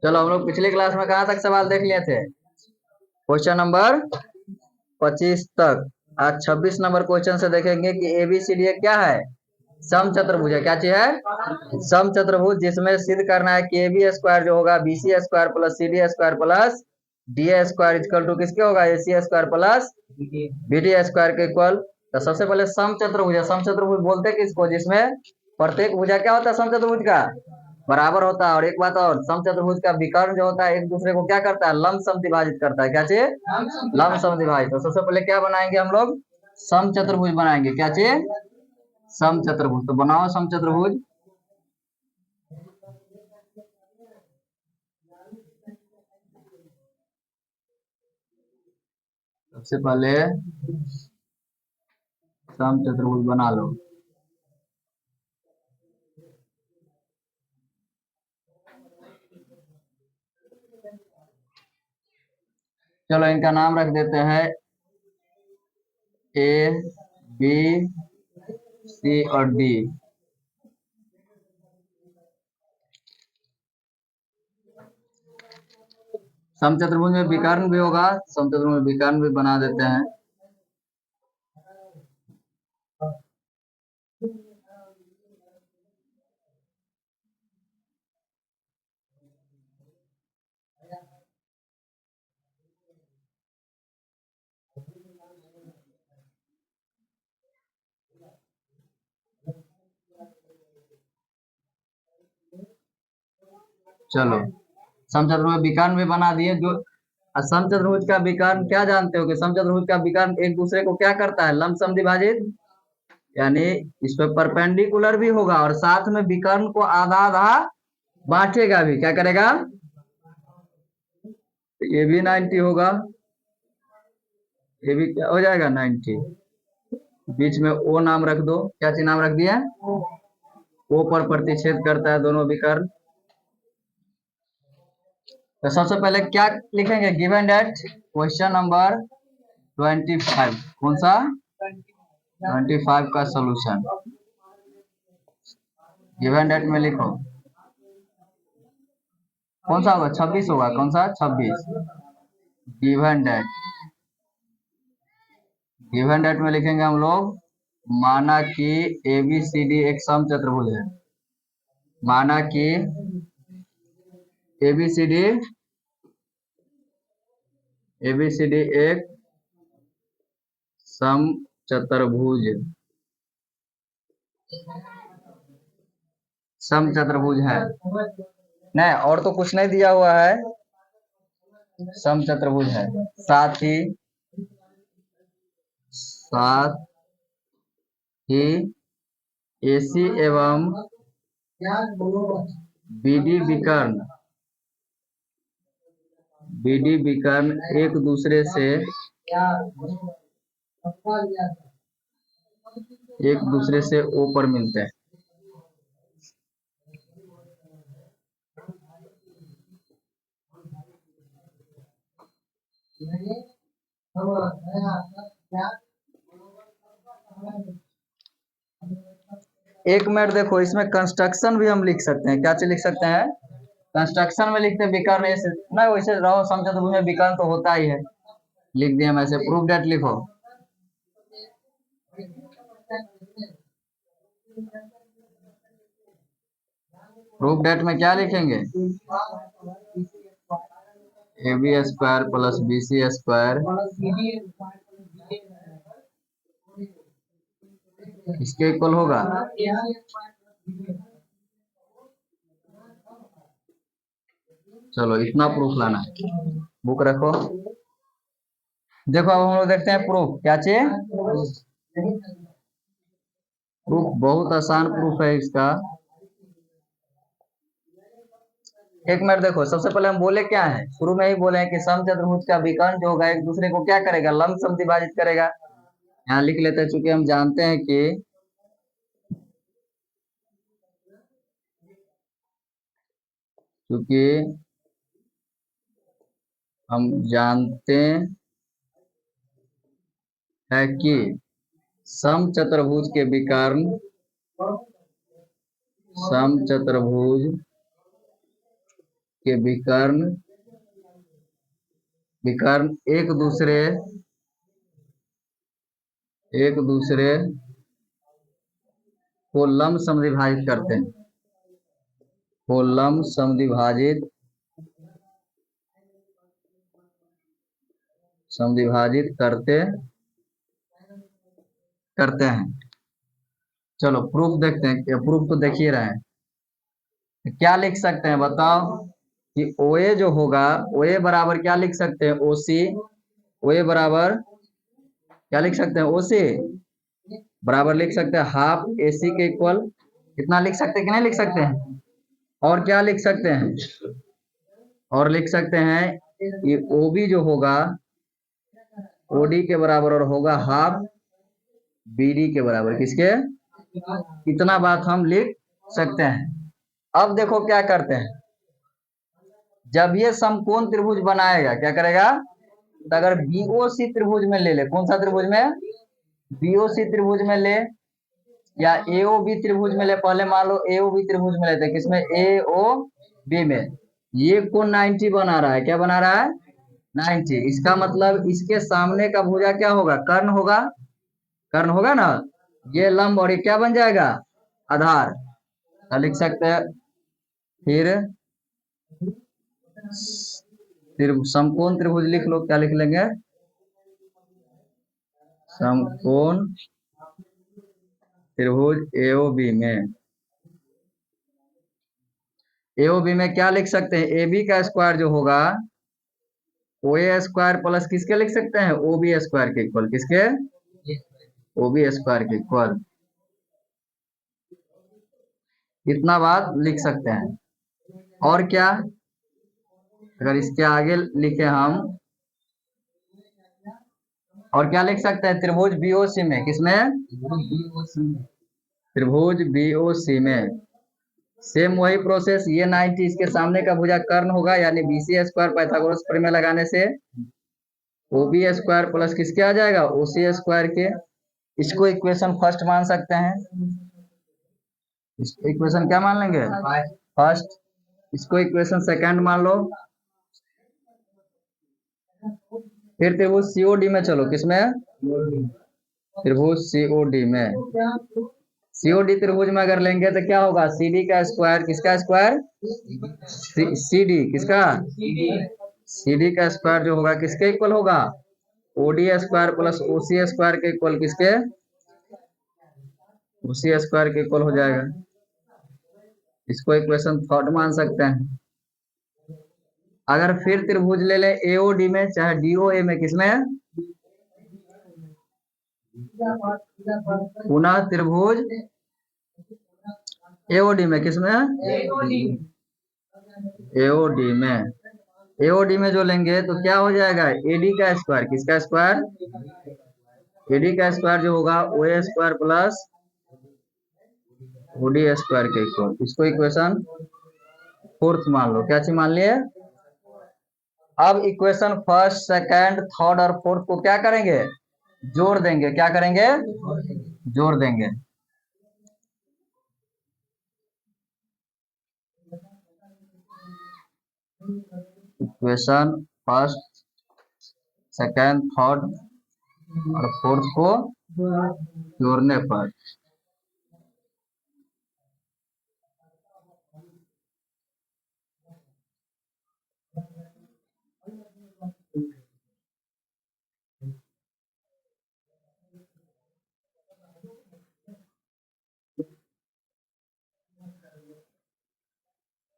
चलो हम लोग पिछली क्लास में कहाँ तक सवाल देख लिए थे? क्वेश्चन नंबर 25 तक। आज 26 नंबर क्वेश्चन से देखेंगे कि एबीसीडी क्या है। समचतुर्भुज है। क्या चीज है? समचतुर्भुज, जिसमें सिद्ध करना है कि AB स्क्वायर जो होगा BC square plus CD square plus DA square equal to किसके होगा? AC square plus BD square के इक्वल। तो सबसे पहले समचतुर्भुज है। समचतुर्भुज बोलते हैं किसको? जिसमें प्रत्येक भुजा क्या होता है समचतुर्भुज का? बराबर होता है। और एक बात और, समचतुर्भुज का विकर्ण जो होता है एक दूसरे को क्या करता है? लंब समद्विभाजित करता है। क्या चीज? लंब समद्विभाजित। तो सबसे पहले क्या बनाएंगे हम लोग? समचतुर्भुज बनाएंगे। क्या चीज? समचतुर्भुज। तो बनाओ समचतुर्भुज। सबसे पहले समचतुर्भुज बना लो। चलो इनका नाम रख देते हैं A, B, C और D। समचतुर्भुज में विकर्ण भी होगा। समचतुर्भुज में विकर्ण भी बना देते हैं। चलो समचतुर्भुज में विकर्ण भी बना दिए। जो समचतुर्भुज का विकर्ण क्या जानते हो कि समचतुर्भुज का विकर्ण एक दूसरे को क्या करता है? लंब समद्विभाजित। यानी इस पर परपेंडिकुलर भी होगा और साथ में विकर्ण को आधा आधा बांटेगा भी। क्या करेगा? तो ये भी 90 होगा। ये भी क्या हो जाएगा? 90। बीच में O नाम रख दो। क्या चीज नाम रख दिया? O पर प्रतिच्छेद करता है दोनों विकर्ण। तो सबसे पहले क्या लिखेंगे? Given that question number 25। कौन सा? 25 का सॉल्यूशन। गिवन डेट में लिखो। कौन सा होगा? 26 होगा। कौन सा? 26। Given date. गिवन डेट में लिखेंगे हम लोग, माना कि ABCD एक समचतुर्भुज है। माना कि ABCD एक समचतुर्भुज है। नहीं और तो कुछ नहीं दिया हुआ है। समचतुर्भुज है। साथ ही AC एवं BD विकर्ण एक दूसरे से O पर मिलते हैं। एक मिनट देखो, इसमें कंस्ट्रक्शन भी हम लिख सकते हैं। क्या चीज लिख सकते हैं? कंस्ट्रक्शन में लिखते हैं विकर्ण ऐसे नहीं, वैसे रहो समचतुर्भुज में विकर्ण तो होता ही है। लिख दिया हम ऐसे। प्रूफ डेट लिखो। प्रूफ डेट में क्या लिखेंगे? AB square plus BC square इसके इक्वल होगा। चलो इतना प्रूफ लाना है। बुक रखो। देखो अब हम लोग देखते हैं प्रूफ। क्या चाहिए? प्रूफ बहुत आसान प्रूफ है इसका। एक मिनट देखो, सबसे पहले हम बोले क्या है? शुरू में ही बोले हैं कि समचतुर्भुज का विकर्ण जो होगा एक दूसरे को क्या करेगा? लंब समद्विभाजित करेगा। यहाँ लिख लेते हैं, चूंकि हम जानते हैं कि है कि समचतुर्भुज के विकर्ण के विकर्ण विकर्ण एक दूसरे को लंब समद्विभाजित करते हैं, को लंब समद्विभाजित करते हैं। चलो प्रूफ देखते हैं, प्रूफ तो देख ही रहे हैं। क्या लिख सकते हैं बताओ कि OA जो होगा, OA बराबर क्या लिख सकते हैं, OC। OA बराबर क्या लिख सकते हैं, OC बराबर लिख सकते हैं हाफ AC के इक्वल। कितना लिख सकते हैं कि नहीं लिख सकते हैं? और क्या लिख सकते हैं, और लिख सकते हैं कि OB जो होगा OD के बराबर और होगा हाफ BD के बराबर। किसके? इतना बात हम लिख सकते हैं। अब देखो क्या करते हैं, जब ये समकोण त्रिभुज बनाएगा क्या करेगा, तो अगर BOC त्रिभुज में ले ले, कौन सा त्रिभुज में, BOC त्रिभुज में ले या AOB त्रिभुज में ले, पहले मान लो AOB त्रिभुज में लेते हैं, किसमें, AOB में। ये कोण 90 बना रहा है, क्या बना रहा है, 90। इसका मतलब इसके सामने का भुजा क्या होगा, कर्ण होगा, कर्ण होगा ना। ये लंब और ये क्या बन जाएगा, आधार। तो लिख सकते हैं फिर समकोण त्रिभुज लिख लो, क्या लिख लेंगे, समकोण त्रिभुज AOB में क्या लिख सकते हैं, AB का स्क्वायर जो होगा OA स्क्वायर प्लस किसके लिख सकते हैं, OB स्क्वायर के इक्वल। किसके, OB स्क्वायर के इक्वल। इतना बात लिख सकते हैं। और क्या, अगर इसके आगे लिखे हम, और क्या लिख सकते हैं, त्रिभुज BOC में, किसमें, त्रिभुज BOC में सेम वही प्रोसेस। ये 90 इसके सामने का भुजा कर्ण होगा, यानी BC स्क्वायर पाइथागोरस प्रमेय लगाने से OB स्क्वायर प्लस किसके आ जाएगा, OC स्क्वायर के। इसको इक्वेशन फर्स्ट मान सकते हैं, इसको इक्वेशन क्या मान लेंगे, फर्स्ट। इसको इक्वेशन सेकंड मान लो। फिर त्रिभुज COD में चलो, किसमें, त्रिभुज COD में। COD त्रिभुज में अगर लेंगे तो क्या होगा, CD का स्क्वायर, किसका स्क्वायर, CD, किसका, CD का स्क्वायर जो होगा किसके इक्वल होगा, OD square plus OC square के इक्वल। किसके, OC स्क्वायर के इक्वल हो जाएगा। इसको इक्वेशन थर्ड मान सकते हैं। अगर फिर त्रिभुज ले ले AOD में चाहे DOA में, किसमें, पुनः त्रिभुज AOD में, किसमें, AOD में। AOD में जो लेंगे तो क्या हो जाएगा, AD का स्क्वायर, किसका स्क्वायर, AD का स्क्वायर जो होगा OA square plus OD square के इक्वल। इसको इक्वेशन फोर्थ मान लो। क्या चीज मान लिए। अब इक्वेशन फर्स्ट सेकंड थर्ड और फोर्थ को क्या करेंगे, जोड़ देंगे। क्या करेंगे, जोड़ देंगे। इक्वेशन फर्स्ट सेकंड थर्ड और फोर्थ को जोड़ने पर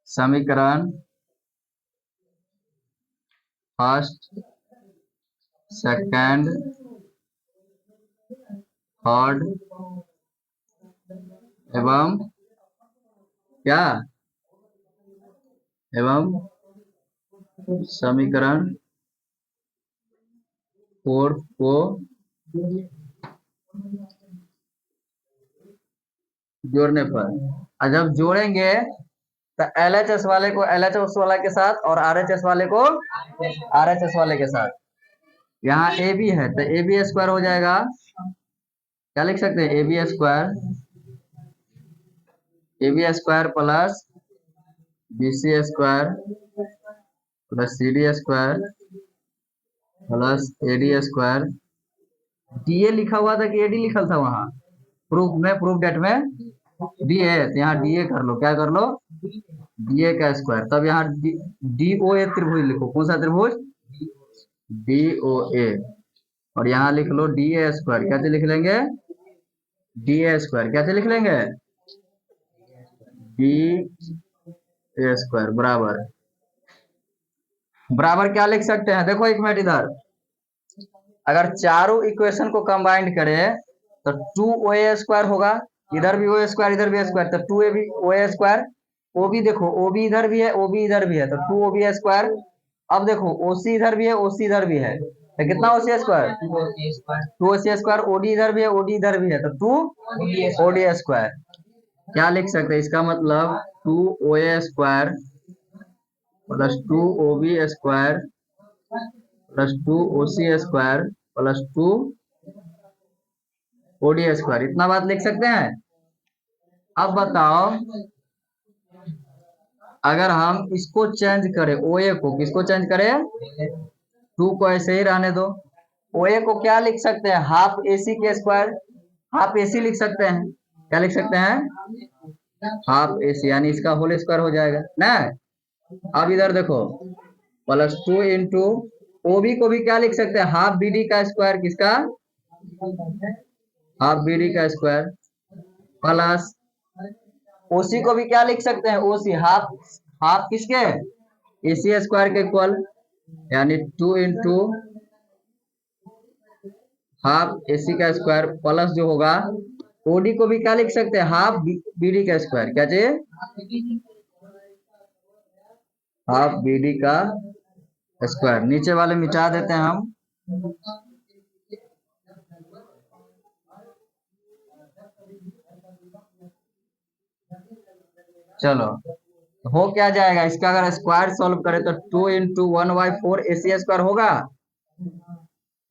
समीकरण फर्स्ट सेकंड थर्ड एवं क्या, एवं समीकरण फोर्थ को जोड़ने पर। और जब जोड़ेंगे तो LHS वाले को LHS वाले के साथ और RHS वाले को RHS वाले के साथ। यहाँ AB है तो AB स्क्वायर हो जाएगा। क्या लिख सकते हैं, AB square plus BC square plus CD square plus AD square. DA लिखा हुआ था कि AD लिखा था वहां प्रूफ में, प्रूफ डेट में DA, तो यहाँ DA कर लो, क्या कर लो, DA का स्क्वायर। तब यहाँ DOA त्रिभुज लिखो, कौन सा त्रिभुज, DOA। और यहाँ लिख लो DA स्क्वायर, कैसे लिख लेंगे, DA स्क्वायर कैसे लिख लेंगे, DA स्क्वायर बराबर, बराबर क्या लिख सकते हैं, देखो एक मिनट इधर, अगर चारों इक्वेशन को कंबाइंड करें तो 2OA स्क्वायर होगा, इधर भी OA स्क्वायर इधर भी स्क्वायर, तो 2AB OA स्क्वायर। OB देखो, OB इधर भी है OB इधर भी है, तो 2OB स्क्वायर। अब देखो OC इधर भी है OC इधर भी है, तो कितना OC square, 2OC square. OD इधर भी है OD इधर भी है, तो 2OD स्क्वायर। क्या लिख सकते हैं, इसका मतलब 2OA square plus 2OB square plus 2OC square plus 2OD square, इतना बात लिख सकते हैं। अब बताओ, अगर हम इसको चेंज करें, OA को, किसको चेंज करें, 2 को ऐसे ही रहने दो, OA को क्या लिख सकते हैं, हाफ AC के स्क्वायर, हाफ AC लिख सकते हैं, क्या लिख सकते हैं, हाफ AC, यानी इसका होल स्क्वायर हो जाएगा ना। अब इधर देखो, प्लस 2 इंटू OB को भी क्या लिख सकते हैं, हाफ BD का स्क्वायर, किसका, हाफ BD का स्क्वायर, प्लस OC को भी क्या लिख सकते हैं, OC हाफ, हाफ किसके, AC स्क्वायर के इक्वल, यानी 2 इंटू हाफ AC का स्क्वायर प्लस जो होगा OD को भी क्या लिख सकते हैं, हाफ BD का स्क्वायर, क्या चाहिए, हाफ BD का स्क्वायर। नीचे वाले मिटा देते हैं हम, चलो हो क्या जाएगा, इसका अगर स्क्वायर सॉल्व करें तो 2 इंटू 1/4 AC स्क्वायर होगा,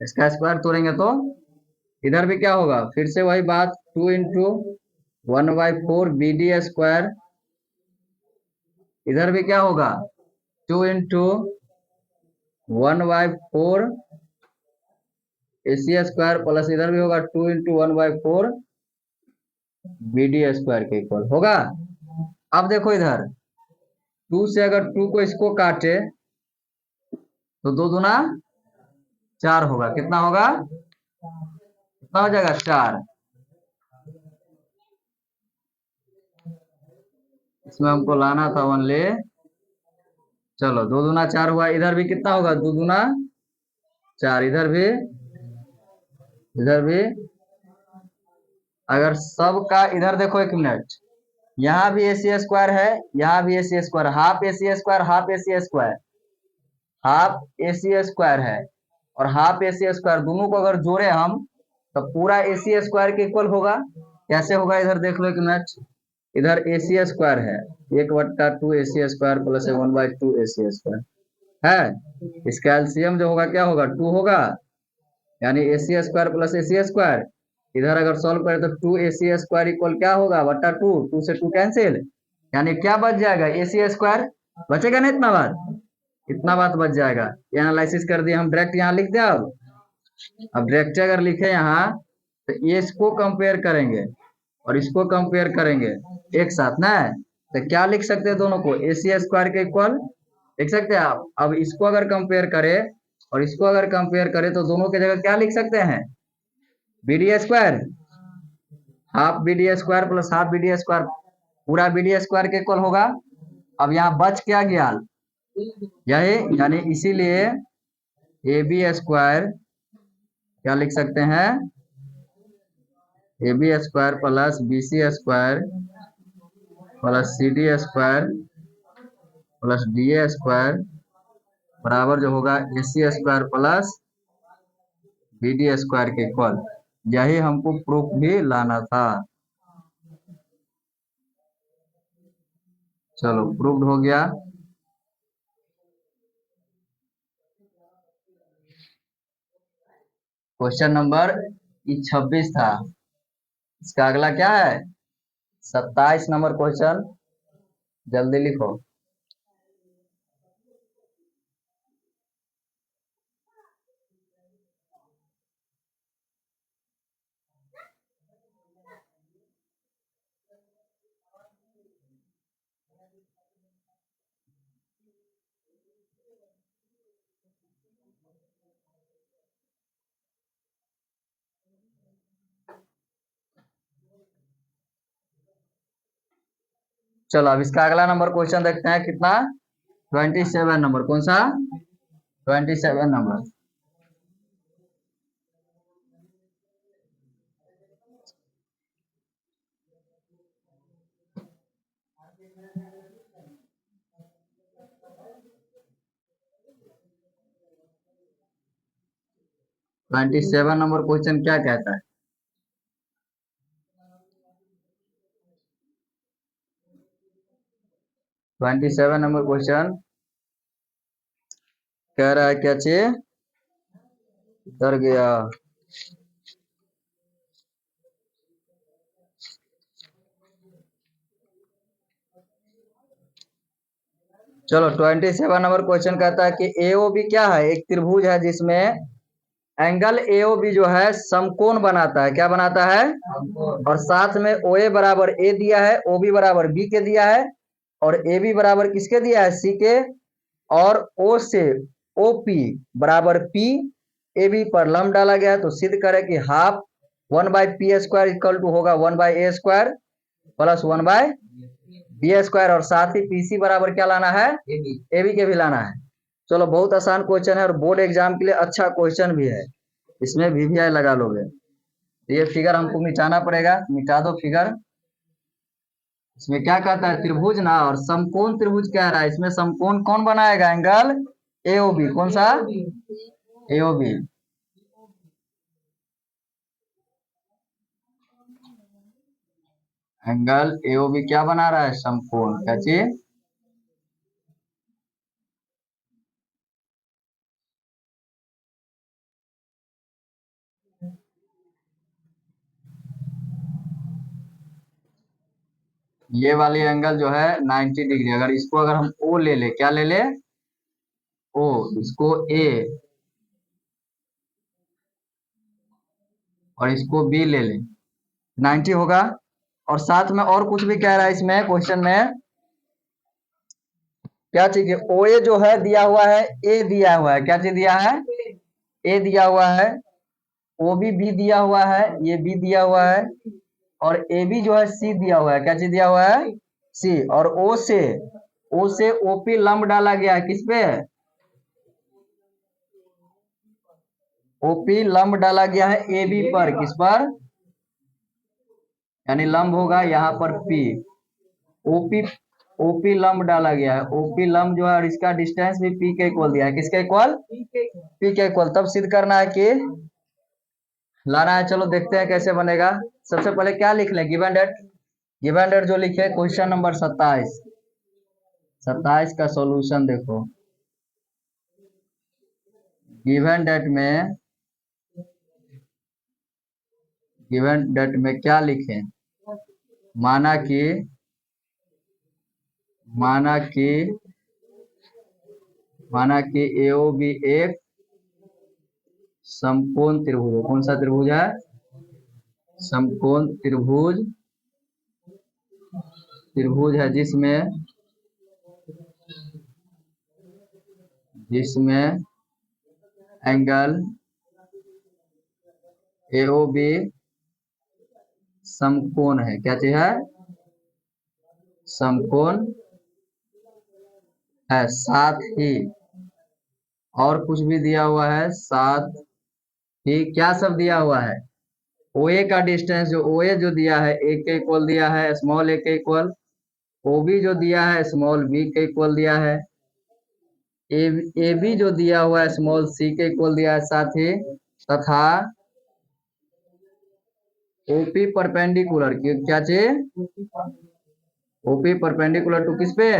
इसका स्क्वायर तोड़ेंगे तो इधर भी क्या होगा, फिर से वही बात, 2 इंटू 1/4 BD स्क्वायर, इधर भी क्या होगा, 2 इंटू 1/4 AC स्क्वायर प्लस इधर भी होगा 2 इंटू 1/4 BD स्क्वायर के इक्वल होगा। अब देखो इधर 2 से अगर 2 को इसको काटे तो 2 दूना 4 होगा, कितना होगा, कितना हो जाएगा, 4। इसमें हमको लाना था ओनली, चलो 2 दूना 4 हुआ, इधर भी कितना होगा, 2 दूना 4, इधर भी, इधर भी। अगर सब का इधर देखो एक मिनट, यहाँ भी AC स्क्वायर है, यहाँ भी AC square, half AC square, half AC square, half AC square है और हाफ AC स्क्वायर, दोनों को अगर जोड़े हम तो पूरा AC स्क्वायर के इक्वल होगा। कैसे होगा, इधर देख लो एक मिनट, इधर AC स्क्वायर है 1/2 AC square plus 1/2 AC square है, इसका एलसीएम जो होगा क्या होगा, 2 होगा, यानी AC square plus AC square. इधर अगर सॉल्व करें तो 2AC स्क्वायर इक्वल क्या होगा, बटा 2, 2 से 2 कैंसिल, यानी क्या बच जाएगा, AC स्क्वायर बचेगा ना, इतना बात बच जाएगा। ये एनालिसिस कर दिया हम, डायरेक्ट यहाँ लिख दिया। अब डायरेक्ट अगर लिखे यहाँ तो ये इसको कंपेयर करेंगे और इसको कंपेयर करेंगे एक साथ ना, तो क्या लिख सकते हैं, दोनों को AC स्क्वायर के इक्वल लिख सकते हैं आप। अब इसको अगर कंपेयर करें और इसको अगर कंपेयर करें तो दोनों की जगह क्या लिख सकते हैं, BD square, half BD square plus half BD square, पूरा BD स्क्वायर के इक्वल होगा। अब यहाँ बच क्या गया, यही, यानी इसीलिए AB स्क्वायर क्या लिख सकते हैं, AB square plus BC square plus CD square plus DA square बराबर जो होगा AC square plus BD square के इक्वल। यही हमको प्रूफ भी लाना था। चलो प्रूव्ड हो गया। क्वेश्चन नंबर 26 था, इसका अगला क्या है, 27 नंबर क्वेश्चन, जल्दी लिखो। चलो अब इसका अगला नंबर क्वेश्चन देखते हैं कितना 27 नंबर। कौन सा 27 number. Twenty seven number question क्या कहता है। ट्वेंटी सेवन नंबर क्वेश्चन कह रहा है क्या चीज डर गया। चलो 27 नंबर क्वेश्चन कहता है कि एओबी क्या है, एक त्रिभुज है जिसमें एंगल एओबी जो है समकोण बनाता है। क्या बनाता है, और साथ में ओए बराबर ए दिया है, ओबी बराबर बी के दिया है, और ए बी बराबर किसके दिया है, सी के, और ओ से ओपी बराबर पी ए बी पर लंब डाला गया है। तो सिद्ध करें कि हाफ 1/p² इक्वल टू होगा 1/a² प्लस 1/b², और साथ ही पीसी बराबर क्या लाना है, ए बी के भी लाना है। चलो बहुत आसान क्वेश्चन है और बोर्ड एग्जाम के लिए अच्छा क्वेश्चन भी है, इसमें वीवीआई लगा लोगे। तो ये फिगर हमको मिटाना पड़ेगा, मिटा दो फिगर। इसमें क्या कहता है, त्रिभुज ना, और समकोण त्रिभुज कह रहा है। इसमें समकोण कौन बनाएगा, एंगल एओबी। कौन सा, एओबी। एंगल एओबी क्या बना रहा है, समकोण। क्या चीज, ये वाली एंगल जो है 90 डिग्री। अगर इसको अगर हम ओ ले ले, क्या ले ले, ओ, इसको ए और इसको बी ले ले, 90 होगा। और साथ में और कुछ भी कह रहा है इसमें क्वेश्चन में, क्या चीज, ओ ए जो है दिया हुआ है, ए दिया हुआ है। क्या चीज दिया है, ए दिया हुआ है, ओ बी बी दिया हुआ है, ये बी दिया हुआ है, और ए बी जो है सी दिया हुआ है। क्या चीज दिया हुआ है, सी। और ओ से ओपी लंब डाला गया है, किस पे, ओपी लंब डाला गया है ए बी पर, किस पर, यानी लंब होगा यहाँ पर पी। ओपी ओपी लंब डाला गया है, ओपी लंब जो है, और इसका डिस्टेंस भी पी के इक्वल दिया है। किसके इक्वल, पी के इक्वल। तब सिद्ध करना है कि लाना है। चलो देखते हैं कैसे बनेगा। सबसे पहले क्या लिख लें, गिवन डेट। गिवन डेट जो लिखे क्वेश्चन नंबर 27, 27 का सॉल्यूशन देखो। गिवन डेट में, गिवन डेट में क्या लिखें, माना कि, माना कि, माना कि एओ बी एक समकोण त्रिभुज है। कौन सा त्रिभुज है, समकोण त्रिभुज, त्रिभुज है जिसमें, जिसमें एंगल एओ बी समकोण है। क्या चीज है, समकोण है। साथ ही और कुछ भी दिया हुआ है, साथ ही क्या सब दिया हुआ है, ओए का डिस्टेंस जो ओए जो दिया है ए के इक्वल दिया है, स्मॉल ए के इक्वल, ओबी जो दिया है स्मॉल बी के इक्वल दिया है, ए बी जो दिया हुआ है स्मॉल सी के इक्वल दिया है। साथ ही तथा ओपी परपेंडिकुलर की, क्या चीज, ओपी परपेंडिकुलर टू किस पे,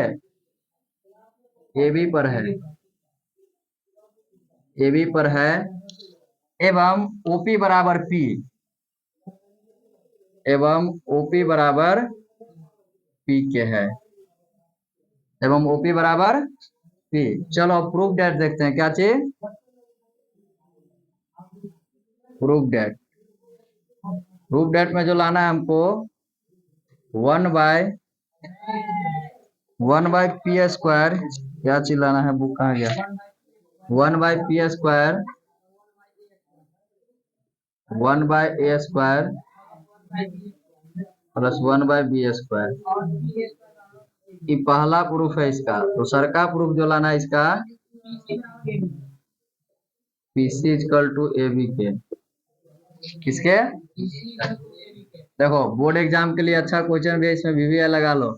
ए बी पर है, ए बी पर है, एवं ओपी बराबर पी, एवं ओपी बराबर पी के है, एवं ओपी बराबर पी। चलो प्रूफ डेट देखते हैं। क्या चीज, प्रूफ डेट। प्रूफ डेट में जो लाना है हमको 1/पी²। क्या चीज लाना है, बुक कहाँ गया, 1/पी², 1/a² प्लस 1/b²। ये पहला प्रूफ है इसका। दूसर का प्रूफ जो लाना है इसका PC equal to A B के। किसके? देखो बोर्ड एग्जाम के लिए अच्छा क्वेश्चन भी है, इसमें वीवीआई लगा लो।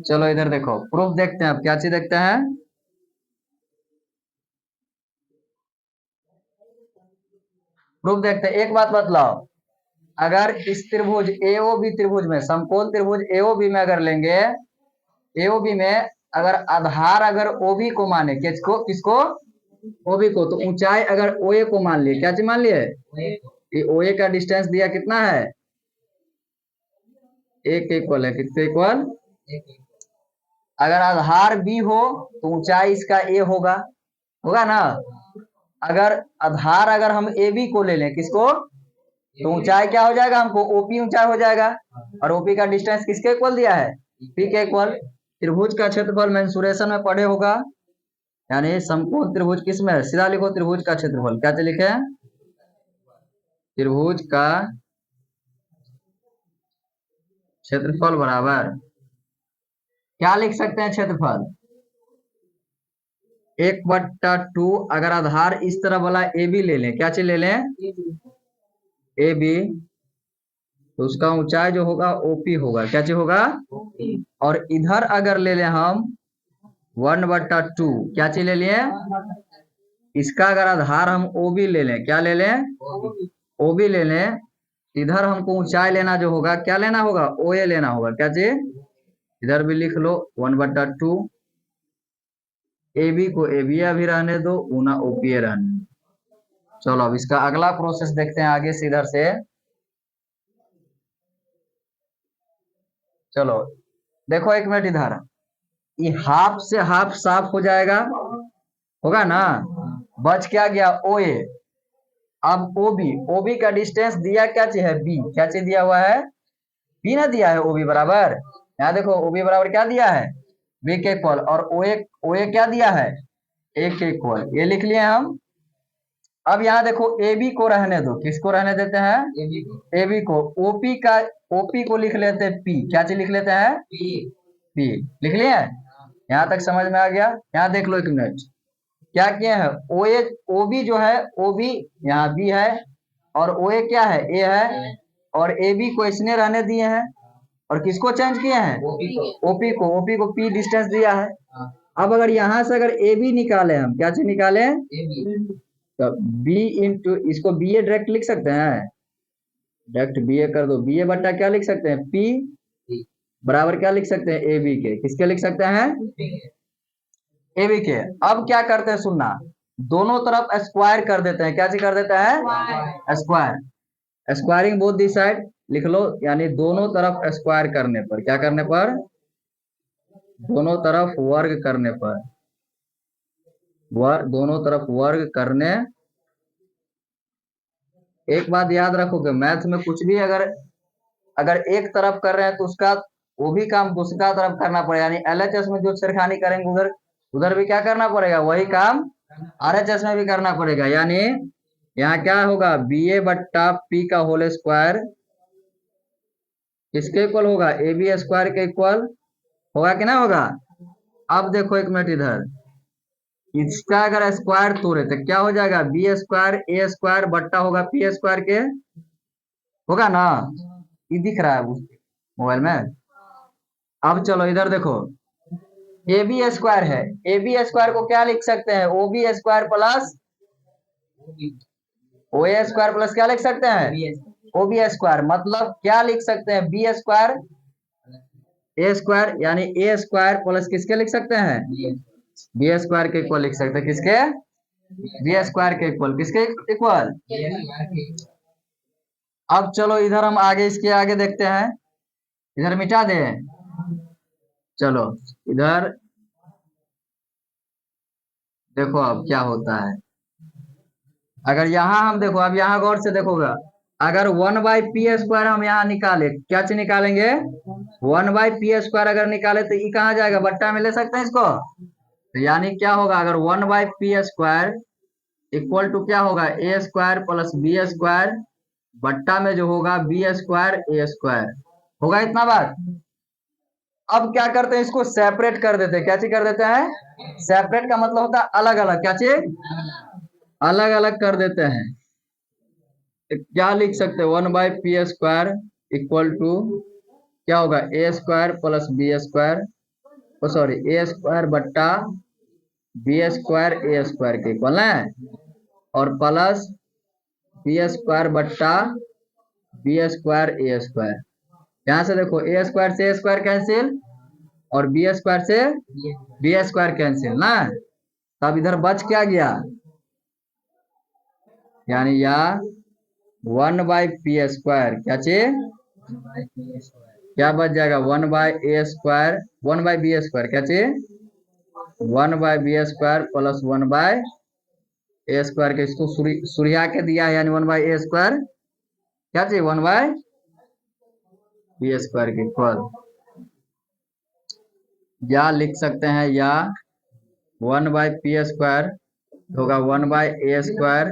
चलो इधर देखो प्रूफ देखते हैं। अब क्या चीज देखते हैं? प्रूफ देखते हैं। एक बात बतलाओ, अगर इस त्रिभुज एओबी त्रिभुज में, समकोण त्रिभुज एओबी में अगर लेंगे, एओबी में अगर आधार अगर ओबी को माने, किसको किसको? ओबी को, तो ऊंचाई अगर ओए को मान लिए, क्या चीज मान लिए? ये ओए का डिस्टेंस दिया कितना है? एक इक्वल है, किसके इक्वल? अगर आधार बी हो तो ऊंचाई इसका ए होगा, होगा ना? अगर आधार अगर हम ए बी को ले लें, किसको? तो ऊंचाई क्या हो जाएगा? हमको ओपी ऊंचाई हो जाएगा। और ओपी का डिस्टेंस किसके इक्वल दिया है? पी के इक्वल। त्रिभुज का क्षेत्रफल मेंसुरेशन में पढ़े होगा, यानी समकोण त्रिभुज किस में? सीधा लिखो त्रिभुज का क्षेत्रफल। क्या लिखे? त्रिभुज का क्षेत्रफल बराबर क्या लिख सकते हैं? क्षेत्रफल 1/2। अगर आधार इस तरह वाला ए बी ले लें, क्या चीज ले लें? ए बी, तो उसका ऊंचाई जो होगा ओपी होगा। क्या चीज होगा? और इधर अगर ले लें हम 1/2, क्या चीज ले लिए? इसका अगर आधार हम ओबी ले लें, क्या ले लें? ओबी ले लें। इधर हमको ऊंचाई लेना जो होगा, क्या लेना होगा? ओए लेना होगा। क्या चीज? इधर भी लिख लो 1/2। ए बी को ए बी भी रहने दो, ऊना ओपी रहने दो। चलो अब इसका अगला प्रोसेस देखते हैं आगे से। इधर से चलो देखो, एक मिनट इधर, ये हाफ से हाफ साफ हो जाएगा, होगा ना? बच क्या गया? ओ ए। अब ओबी, ओबी का डिस्टेंस दिया क्या चीज है? बी। क्या चीज दिया हुआ है? बी ना दिया है। ओबी बराबर, यहाँ देखो ओबी बराबर क्या दिया है? बी के इक्वल। और ओए क्या दिया है? ए के इक्वल। ये लिख लिए हम। अब यहाँ देखो ए बी को रहने दो। किसको रहने देते हैं? ए बी को। ओपी का, ओपी को लिख लेते हैं पी। क्या चीज लिख लेते हैं? पी लिख लिए। यहाँ तक समझ में आ गया? यहाँ देख लो एक मिनट, क्या किए हैं? ओए ओबी जो है, ओबी यहाँ बी है, और ओए क्या है? ए है। और ए बी को इसने रहने दिए हैं, और किसको चेंज किए हैं? ओपी को। ओपी को पी डिस्टेंस दिया है। अब अगर यहाँ से अगर ए बी निकाले हम, क्या चीज निकाले? तो बी इंटू, इसको बी ए डायरेक्ट लिख सकते हैं, डायरेक्ट बी ए कर दो। बी ए बट्टा क्या लिख सकते हैं? पी बराबर क्या लिख सकते हैं? ए बी के। किसके लिख सकते हैं? ए बी के। अब क्या करते हैं सुनना, दोनों तरफ स्क्वायर कर देते हैं। क्या चीज कर देते हैं? Square. Squaring both the side लिख लो, यानी दोनों तरफ स्क्वायर करने पर, क्या करने पर? दोनों तरफ वर्ग करने पर, दोनों तरफ वर्ग करने। एक बात याद रखोगे, मैथ में कुछ भी अगर अगर एक तरफ कर रहे हैं तो उसका वो भी काम दूसरा तरफ करना पड़ेगा। यानी एलएचएस में जो छेड़खानी करेंगे उधर उधर भी क्या करना पड़ेगा? वही काम आरएचएस में भी करना पड़ेगा। यानी यहाँ क्या होगा? बी ए बट्टा पी का होल स्क्वायर किसके इक्वल होगा? ए बी स्क्वायर के इक्वल होगा कि ना होगा? अब देखो एक मिनट इधर, इसका अगर स्क्वायर तोड़े तो क्या हो जाएगा? बी स्क्वायर ए स्क्वायर बट्टा होगा पी स्क्वायर के, होगा ना? ये दिख रहा है मोबाइल में। अब चलो इधर देखो, ए बी स्क्वायर है, ए बी स्क्वायर को क्या लिख सकते हैं? O B square plus O A square plus क्या लिख सकते हैं? O B square. मतलब क्या लिख सकते हैं? बी स्क्वायर ए स्क्वायर, यानी ए स्क्वायर प्लस किसके लिख सकते हैं? बी स्क्वायर के इक्वल लिख सकते हैं। किसके? बी स्क्वायर के इक्वल। किसके इक्वल? अब चलो इधर हम आगे, इसके आगे देखते हैं। इधर मिटा दे। चलो इधर देखो अब क्या होता है। अगर यहाँ हम देखो, अब यहाँ गौर से देखोगा, अगर 1/p² हम यहाँ निकाले, क्या चीज निकालेंगे? 1/p² अगर निकाले तो ये कहाँ जाएगा? बट्टा में ले सकते हैं इसको। तो यानी क्या होगा? अगर 1/p² इक्वल टू क्या होगा? ए स्क्वायर प्लस बी स्क्वायर बट्टा में जो होगा बी स्क्वायर ए स्क्वायर, होगा इतना बात। अब क्या करते हैं, इसको सेपरेट कर देते हैं। क्या चीज कर देते हैं? सेपरेट का मतलब होता है अलग अलग। क्या चीज? अलग अलग कर देते हैं। तो क्या लिख सकते हैं? 1/p² इक्वल टू क्या होगा? a² plus b², sorry a² बट्टा b² a² के इक्वल है, और प्लस b² बट्टा b² a²। यहाँ से देखो a² से a² कैंसिल और b² से b² कैंसिल ना, तब इधर बच क्या गया? यानी या 1/p²। क्या चीज? क्या बच जाएगा? 1/a², 1/b²। क्या चीज? 1/b² प्लस 1/a² के इसको सुरिया के दिया है, यानी 1/a²। क्या चाहिए? 1/b² के इक्वल, या लिख सकते हैं या 1/p² होगा 1/a²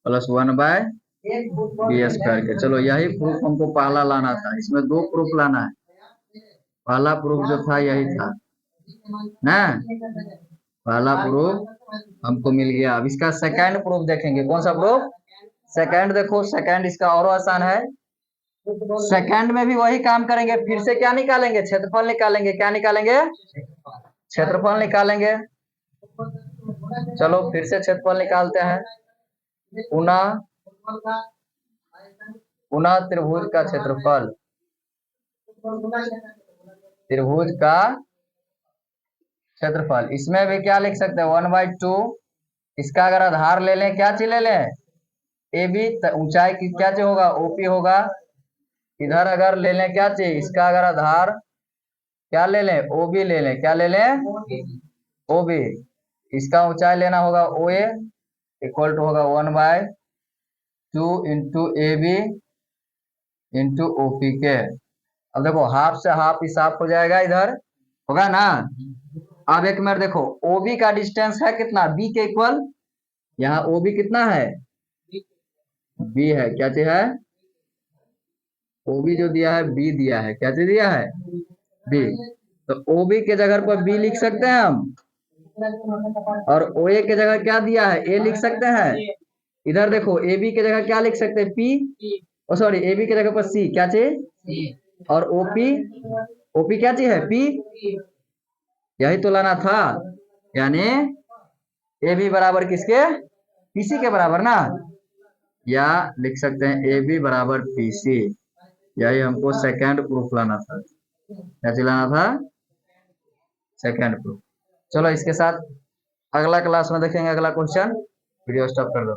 प्लस 1/b² के। चलो यही प्रूफ हमको पहला लाना था, इसमें दो प्रूफ लाना है। पहला प्रूफ जो था यही था ना, पहला प्रूफ हमको मिल गया। अब इसका सेकंड प्रूफ देखेंगे। कौन सा प्रूफ? सेकंड देखो, सेकंड इसका और आसान है। सेकंड में भी वही काम करेंगे, फिर से क्या निकालेंगे? क्षेत्रफल निकालेंगे। क्या निकालेंगे? क्षेत्रफल निकालेंगे। चलो फिर से क्षेत्रफल निकालते हैं। पुनः पुनः त्रिभुज का क्षेत्रफल, त्रिभुज का क्षेत्रफल। इसमें भी क्या लिख सकते हैं? 1/2। इसका अगर आधार ले लें, क्या चीज ले लें? ए बी, ऊंचाई की क्या चीज होगा? ओपी होगा। इधर अगर ले लें क्या चीज? इसका अगर आधार क्या ले लें? ओबी ले लें। क्या ले लें? ओबी। इसका ऊंचाई लेना होगा ओ ए, इक्वल टू होगा 1/2 into A B into OP के। अब देखो हाफ से हाफ ही साफ हो जाएगा, इधर होगा ना। अब एक मिनट देखो, ओबी का डिस्टेंस है कितना? बी के इक्वल। यहाँ ओबी कितना है? बी है। क्या चीज है? ओबी जो दिया है बी दिया है। क्या चीज दिया है? बी। तो ओबी के जगह पर बी लिख सकते हैं हम, और ओ ए के जगह क्या दिया है? ए लिख सकते हैं। इधर देखो ए बी के जगह क्या लिख सकते हैं? पी, सॉरी ए बी के जगह पर सी। क्या चीज? और ओपी, ओपी क्या चीज है? पी। यही तो लाना था, यानी ए बी बराबर किसके? पीसी के बराबर ना, या लिख सकते हैं ए बी बराबर पीसी। यही हमको सेकंड प्रूफ लाना था। क्या चीज लाना था? Second proof. चलो इसके साथ अगला क्लास में देखेंगे अगला क्वेश्चन। वीडियो स्टॉप कर दो।